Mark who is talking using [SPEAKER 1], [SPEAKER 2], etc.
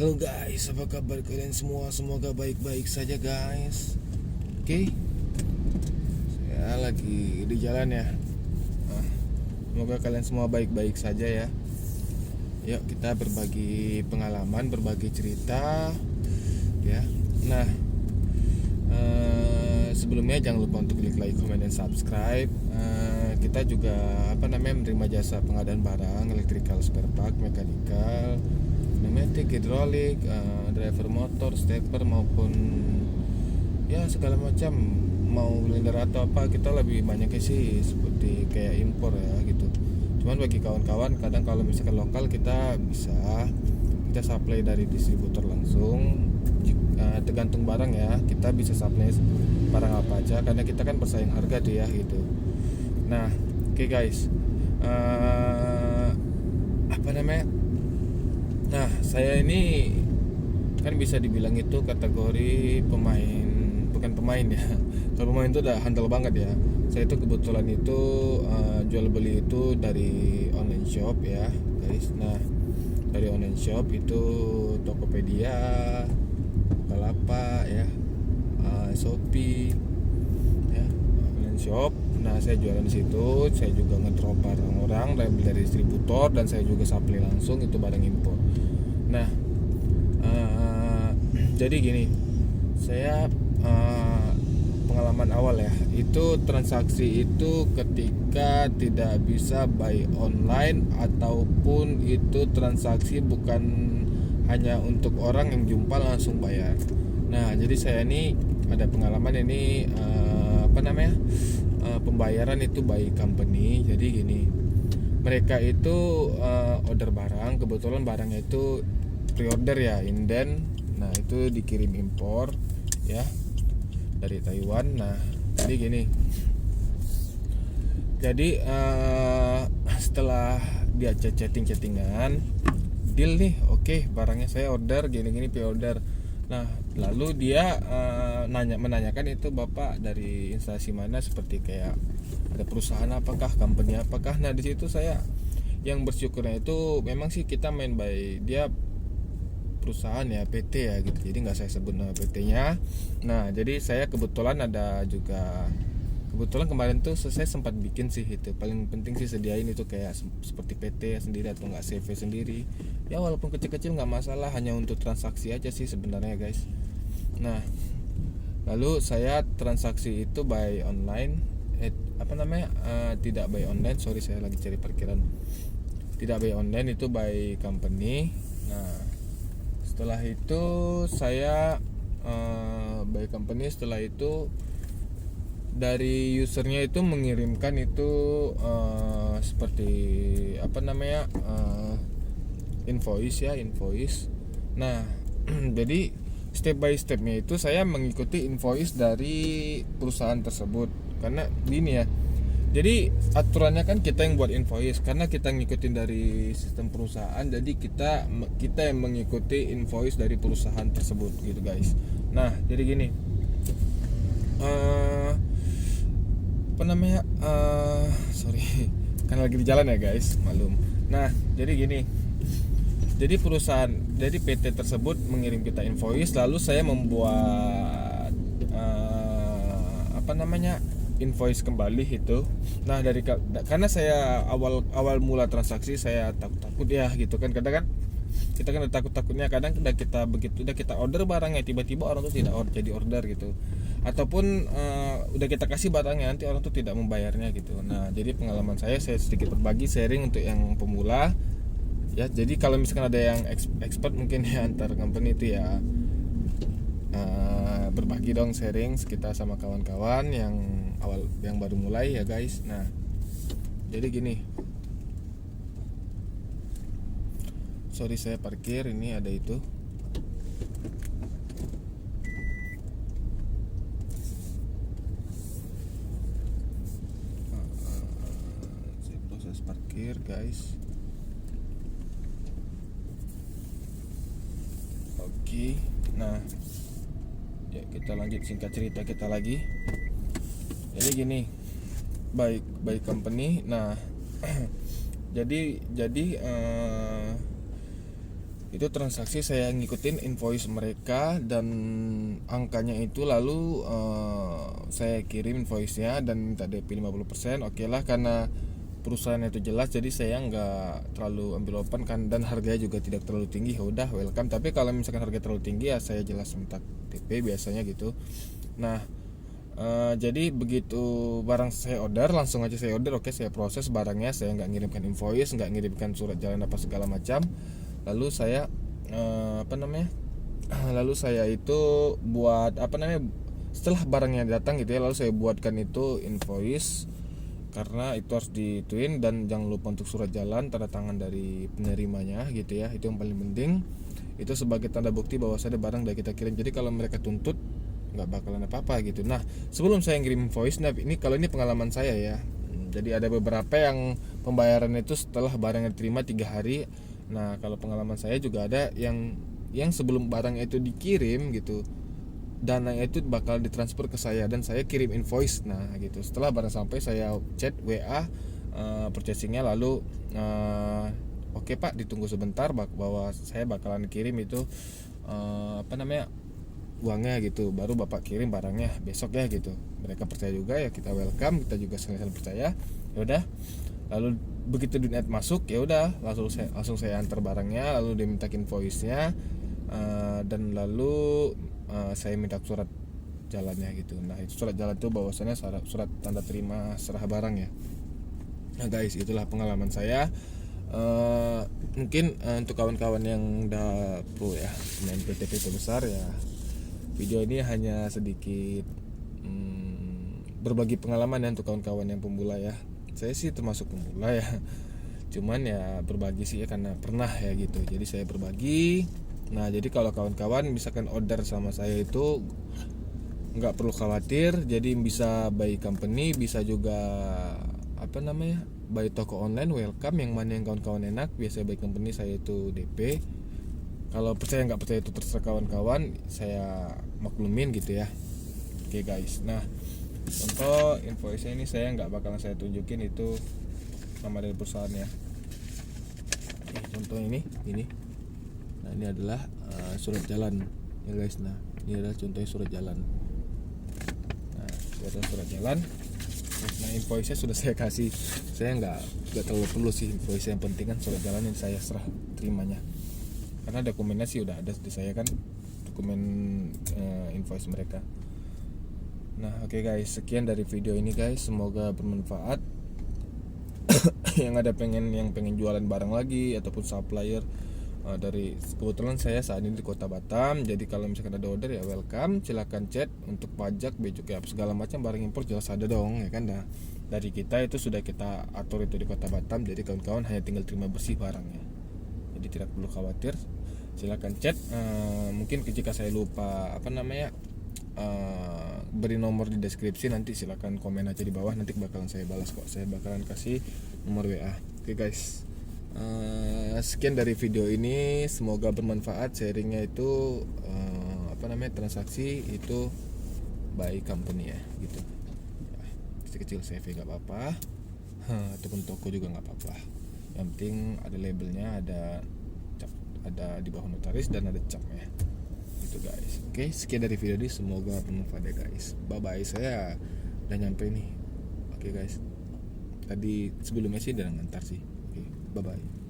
[SPEAKER 1] Halo guys, apa kabar kalian semua? Semoga baik-baik saja guys. Oke, saya lagi di jalan ya. Nah, semoga kalian semua baik-baik saja ya. Yuk kita berbagi pengalaman, berbagi cerita ya. Nah, sebelumnya jangan lupa untuk klik like, comment, dan subscribe. Kita juga menerima jasa pengadaan barang electrical, spare part, mechanical, pneumatic, hidrolik, driver motor, stepper maupun ya segala macam, mau blender atau apa. Kita lebih banyaknya sih seperti kayak impor ya gitu. Cuman bagi kawan-kawan kadang kalau misalkan lokal kita supply dari distributor langsung. Tergantung barang ya, kita bisa supply barang apa aja karena kita kan bersaing harga tuh ya gitu. Nah, oke guys, nah saya ini kan bisa dibilang itu kategori pemain, bukan pemain ya. Kalau pemain itu udah handal banget ya. Saya itu kebetulan itu jual beli itu dari online shop ya guys. Nah, dari online shop itu Tokopedia, Bukalapak ya, Shopee ya, online shop. Nah, saya jualan di situ. Saya juga ngedrop barang orang dari distributor, dan saya juga supply langsung itu barang impor. Nah, jadi gini, saya pengalaman awal ya, itu transaksi itu ketika tidak bisa buy online ataupun itu transaksi bukan hanya untuk orang yang jumpa langsung bayar. Nah, jadi saya ini ada pengalaman ini pembayaran itu by company. Jadi gini, mereka itu order barang, kebetulan barangnya itu pre-order ya, inden. Nah, itu dikirim impor ya dari Taiwan. Nah, jadi gini. Jadi setelah dia chattingan, deal nih, oke, barangnya saya order gini-gini pre-order. Nah, lalu dia menanyakan itu Bapak dari instansi mana, seperti kayak ada perusahaan apakah, company apakah. Nah, di situ saya yang bersyukurnya itu memang sih kita main by dia perusahaan ya, PT ya gitu. Jadi nggak saya sebut nama PT-nya. Nah, jadi saya kebetulan kemarin tuh saya sempat bikin sih itu. Paling penting sih sediain itu kayak seperti PT sendiri atau nggak CV sendiri. Ya walaupun kecil-kecil nggak masalah, hanya untuk transaksi aja sih sebenarnya guys. Nah, lalu saya transaksi itu by online, tidak by online, sorry saya lagi cari parkiran. Tidak by online, itu by company. Nah, setelah itu saya by company, setelah itu dari usernya itu mengirimkan itu seperti invoice. Nah, jadi step by stepnya itu saya mengikuti invoice dari perusahaan tersebut. Karena gini ya, jadi aturannya kan kita yang buat invoice, karena kita ngikutin dari sistem perusahaan. Jadi kita yang mengikuti invoice dari perusahaan tersebut gitu guys. Nah, jadi gini, sorry kan lagi di jalan ya guys, malum. Nah, jadi gini, jadi PT tersebut mengirim kita invoice, lalu saya membuat invoice kembali itu. Nah, karena saya awal mula transaksi saya takut ya gitu kan. Kadang kan kita kan takutnya, kadang udah kita order barangnya, tiba-tiba orang tuh tidak jadi order gitu, ataupun udah kita kasih barangnya nanti orang tuh tidak membayarnya gitu. Nah, jadi pengalaman saya sedikit berbagi, sharing untuk yang pemula ya. Jadi kalau misalkan ada yang expert mungkin ya antar company itu ya, berbagi dong, sharing kita sama kawan-kawan yang baru mulai ya guys. Nah, jadi gini, sorry saya parkir, ini ada itu. Saya proses parkir guys. Oke, nah ya kita lanjut singkat cerita kita lagi. Jadi gini, by company. Nah, jadi Itu transaksi saya ngikutin invoice mereka dan angkanya itu, lalu saya kirim invoice-nya dan minta DP 50%. Oke lah, karena perusahaan itu jelas, jadi saya nggak terlalu ambil open kan, dan harganya juga tidak terlalu tinggi, ya udah welcome. Tapi kalau misalkan harga terlalu tinggi ya saya jelas minta DP biasanya gitu. Nah, jadi begitu barang saya order, langsung aja saya order. Oke, saya proses barangnya, saya nggak ngirimkan invoice, nggak ngirimkan surat jalan apa segala macam. Lalu saya lalu saya itu buat setelah barangnya datang gitu ya, lalu saya buatkan itu invoice, karena itu harus dituin, dan jangan lupa untuk surat jalan tanda tangan dari penerimanya gitu ya. Itu yang paling penting, itu sebagai tanda bukti bahwa ada barang udah kita kirim. Jadi kalau mereka tuntut nggak bakalan apa-apa gitu. Nah, sebelum saya ngirim invoice, nah ini kalau ini pengalaman saya ya, jadi ada beberapa yang pembayaran itu setelah barangnya diterima 3 hari. Nah, kalau pengalaman saya juga ada yang sebelum barang itu dikirim gitu, dana itu bakal ditransfer ke saya dan saya kirim invoice. Nah gitu, setelah barang sampai saya chat WA purchasingnya, lalu oke Pak, ditunggu sebentar bahwa saya bakalan kirim itu uangnya gitu, baru Bapak kirim barangnya besok ya gitu. Mereka percaya juga ya, kita welcome, kita juga saling percaya. Ya udah, lalu begitu duit masuk ya udah langsung saya antar barangnya, lalu diminta invoice-nya, dan lalu saya minta surat jalannya gitu. Nah, itu surat jalan tuh bahwasannya surat tanda terima serah barang ya. Nah guys, itulah pengalaman saya. Mungkin untuk kawan-kawan yang udah pro ya, main PTP besar ya, video ini hanya sedikit berbagi pengalaman ya untuk kawan-kawan yang pemula ya. Saya sih termasuk pemula ya, cuman ya berbagi sih ya, karena pernah ya gitu, jadi saya berbagi. Nah, jadi kalau kawan-kawan misalkan order sama saya itu nggak perlu khawatir, jadi bisa by company, bisa juga by toko online, welcome. Yang mana yang kawan-kawan enak, biasa by company saya itu DP. Kalau percaya nggak percaya itu terserah kawan-kawan, saya maklumin gitu ya. Oke guys, nah contoh invoice ini saya nggak bakalan saya tunjukin itu nama dari perusahaannya. Contoh ini. Nah, ini adalah surat jalan ya guys. Nah, ini adalah contohnya surat jalan. Nah, ini adalah surat jalan. Nah, invoice-nya sudah saya kasih. Saya nggak terlalu perlu sih invoice, yang penting kan surat jalan yang saya serah terimanya. Karena dokumennya sih udah ada di saya kan, dokumen invoice mereka. Nah, oke guys, sekian dari video ini guys, semoga bermanfaat. Yang pengen jualan barang lagi ataupun supplier, dari kebetulan saya saat ini di Kota Batam, jadi kalau misalkan ada order ya welcome, silahkan chat. Untuk pajak, bea cukai, segala macam barang impor jelas ada dong ya kan. Nah, dari kita itu sudah kita atur itu di Kota Batam, jadi kawan-kawan hanya tinggal terima bersih barangnya, jadi tidak perlu khawatir. Silahkan chat. Mungkin jika saya lupa beri nomor di deskripsi, nanti silahkan komen aja di bawah, nanti bakalan saya balas kok, saya bakalan kasih nomor WA. Oke guys, sekian dari video ini, semoga bermanfaat. Sharingnya itu transaksi itu by company ya gitu. Kecil CV nggak apa-apa, ataupun toko juga nggak apa-apa, yang penting ada labelnya, ada di bawah notaris dan ada capnya gitu guys. Oke, sekian dari video ini, semoga bermanfaat ya guys. Bye bye, saya udah nyampe nih. Oke guys, tadi sebelumnya sih udah ngantar sih. Oke, bye bye.